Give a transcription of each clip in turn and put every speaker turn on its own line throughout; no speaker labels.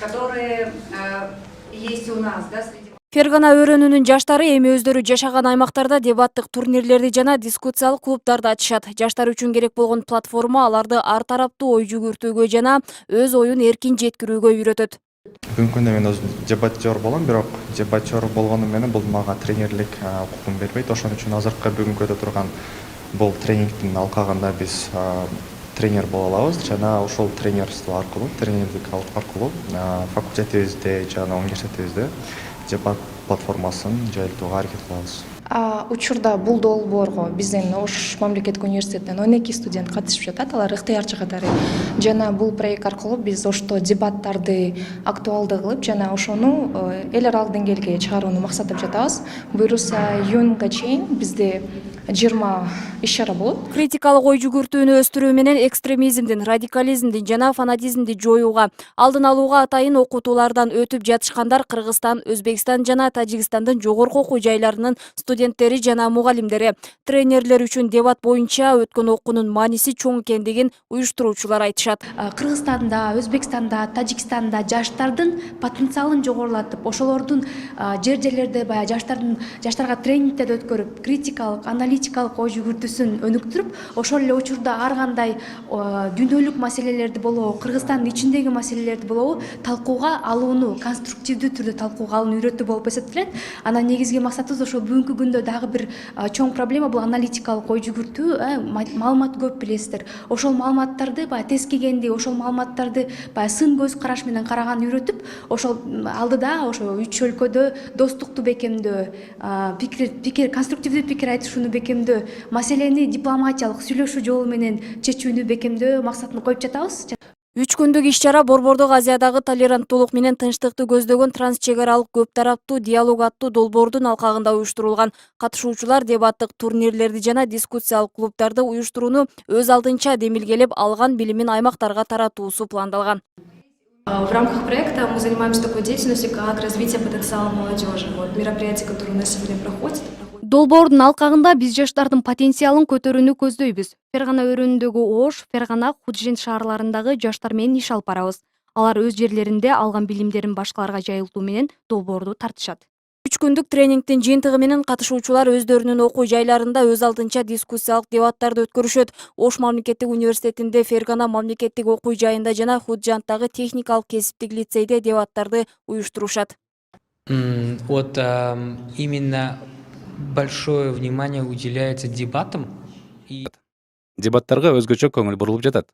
которые есть у нас, да, среди...
Фергана өрөөнүнүн жаштары эми өздөрү жашаган аймактарда дебаттык турнирлерди жана дискуссиялык клубдарды ачышат. Жаштар үчүн керек болгон платформа аларды ар тараптуу ой жүгүртүүгө жана өз оюн эркин жеткирүүгө үйрөтөт.
Бүгүнкү күндө мен өзүм дебаттер болом, бирок дебаттер болгону менен бул мага тренерлик укугун бербейт. Ошон үчүн азыркы бүгүнкү өтө турган бул тренингдин алкагында биз тренер боло алабыз жана ошол тренерство аркылуу, тренерлик аркылуу факультетибизде жана университетибизде дебат платформасын жайылтууга аракет кылабыз.
Учурда бул долбоорго биздин Ош мамлекеттик университетинен 12 студент катышып жатат. Алар ыктыярчы катары. Жана бул проект аркылуу биз ошто дебаттарды актуалдуу кылып, жана ошону эл аралык деңгээлге чыгарууну максаттап жатабыз. Буюрса июнга чейин бизде 20 иш-чара болот.
Критикалык ой жүгүртүүнү өстүрүү менен экстремизмдин, радикализмдин жана фанатизмди жоюуга, алдын алууга атайын окутуулардан өтүп жатышкандар Кыргызстан, Өзбекстан жана Тажикстандын жогорку окуу жайларынын студенттери жана мугалимдери. Тренерлер үчүн дебат боюнча өткөн окуунун мааниси чоң экендигин уюштуруучулар айтышат.
Кыргызстанда, Өзбекстанда, Тажикстанда жаштардын потенциалын жогорулатып, ошолордун жерлерде баягы жаштарга тренингдерди өткөрүп, критикалык, аналитикалык ой жүгүртүүсүн өнүктүрүп, ошол эле учурда ар кандай дүйнөлүк маселелерди болобу, Кыргызстандын ичиндеги маселелерди болобу талкууга алууну, конструктивдүү түрдө талкууга алууну үйрөтүү болуп эсептелет. Анан негизги максатыбыз ошо бүгүнкү күндө дагы бир чоң проблема бул аналитикалык ой жүгүртүү. Маалымат көп билесиздер. Ошол маалыматтарды баягы тескегенди, ошол маалыматтарды баягы сын көз караш менен караганды үйрөтүп, ошол алдыда ошо үч өлкөдө достукту бекемдөө, пикир конструктивдүү пикир айтышууну бекемдөө, маселени дипломатиялык сүйлөшүү жолу менен чечүүнү бекемдөө максатын коюп жатабыз.
3 күндүк иш-чара Борбордук Азиядагы толеранттуулук менен тынчтыкты көздөгөн трансчек аралык көп тараптуу диалог аттуу долбоордун алкагында уюштурулган. Катышуучулар дебаттык турнирлерди жана дискуссиялык клубдарды уюштурууну өз алдынча демилгелеп, алган билимин аймактарга таратуусу пландалган.
В рамках проекта мы занимаемся такой деятельностью, как развитие потенциала молодежи. Вот мероприятия, которые у нас сегодня проходят.
Долбоордун алкагында биз жаштардын потенциалын көтөрүүнү көздөйбүз. Фергана өрөөнүндөгү Ош, Фергана, Худижен шаарларындагы жаштар менен иш алып барабыз. Алар өз жерлеринде алган билимдерин башкаларга жайылтуу менен долбоорду тартышат.
3 күндүк тренингдин жыйынтыгы менен катышуучулар өздөрүнүн окуу жайларында өз алдынча дискуссиялык дебаттарды өткөрүшөт. Ош мамлекеттик университетинде, Фергана мамлекеттик окуу жайында жана Худижандагы техникалык кесиптик лицейде дебаттарды уюштурушат.
Вот именно большое внимание уделяется дебатам.
Дебаттарга өзгөчө көңүл бурулуп жатат.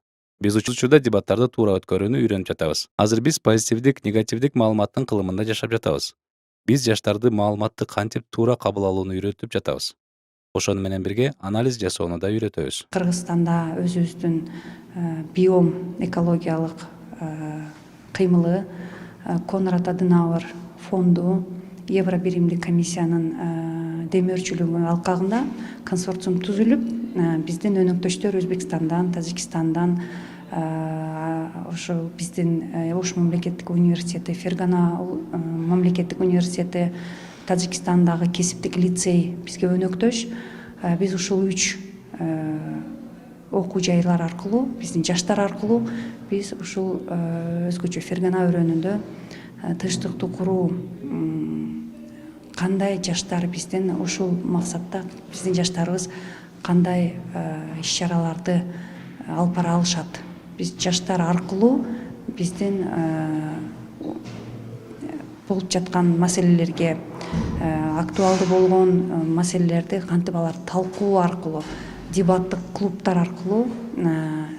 Биз учурда дебаттарды туура өткөрүүнү үйрөнүп жатабыз. Азыр биз позитивдик, негативдик маалыматтын кылымында жашап жатабыз. Биз жаштарды маалыматты кантип туура кабыл алууну үйрөтүп жатабыз. Ошону менен бирге анализ жасоону да үйрөтөбүз.
Кыргызстанда өзүбүздүн биом экологиялык кыймылы Конрад Аденауэр фонду Евро биримдик комиссиянын демөөрчүлүгү алкагында консорциум түзүлүп, биздин өнөктөштөр Өзбекстандан, Тажикстандан, ошо биздин Ош мамлекеттик университети, Фергана мамлекеттик университети, Тажикстандагы кесиптик лицей бизге өнөктөш. Биз ушул 3 окуу жайлар аркылуу, биздин жаштар аркылуу биз ушул өзгөчө Фергана өрөөнүндө тынчтыкты куруу, кандай жаштар биздин ушул максатта биздин жаштарыбыз кандай иш-чараларды алып бара алышат. Биз жаштар аркылуу биздин болуп жаткан маселелерге, актуалдуу болгон маселелерди кантип алар талкуу аркылуу, дебаттык клубтар аркылуу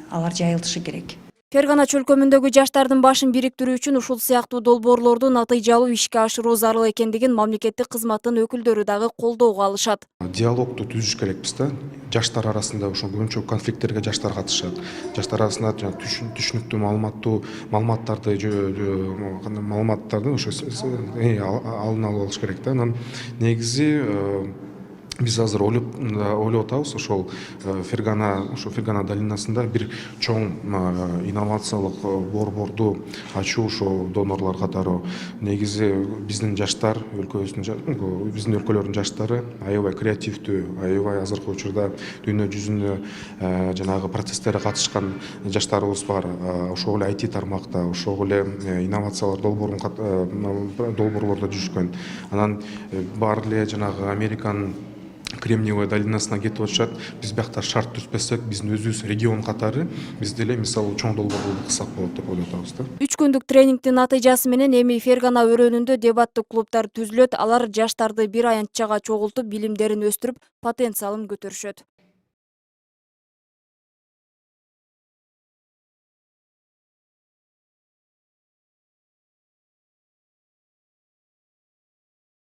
алар жайылтышы керек.
Фергана чөлкөмүндөгү жаштардын башын бириктирүү үчүн ушул сыяктуу долбоорлорду натыйжалуу ишке ашыруу зарыл экендигин мамлекеттик кызматтын өкүлдөрү дагы колдоого алышат.
Диалогду түзүш керекпиз да. Жаштар арасында ошо көбүнчө конфликттерге жаштар катышат. Жаштар арасында түшүнүктүү маалыматтарды ошо алдын алып алыш керек да. Анан негизи биз азыр ойлоп атабыз ошол Фергана долинасында бир чоң инновациялык борборду ачуу ошо донорлор катары. Негизи биздин жаштар биздин өлкөлөрдүн жаштары аябай креативдүү, аябай азыркы учурда дүйнө жүзүндө жанагы процесстерге катышкан жаштарыбыз бар. Ошол эле IT тармакта, ошол эле инновациялар долбоорлордо жүрүшкөн. Анан баары эле жанагы Американын Кремниевая долинасына кетип атышат. Биз биякта шарт түзбөсөк, биздин өзүбүз регион катары биз деле мисалы чоң долбоорлорду кылсак болот деп ойлоп атабыз да.
3 күндүк тренингдин натыйжасы менен эми Фергана өрөөнүндө дебаттык клубдар түзүлөт. Алар жаштарды бир аянтчага чогултуп, билимдерин өстүрүп, потенциалын көтөрүшөт.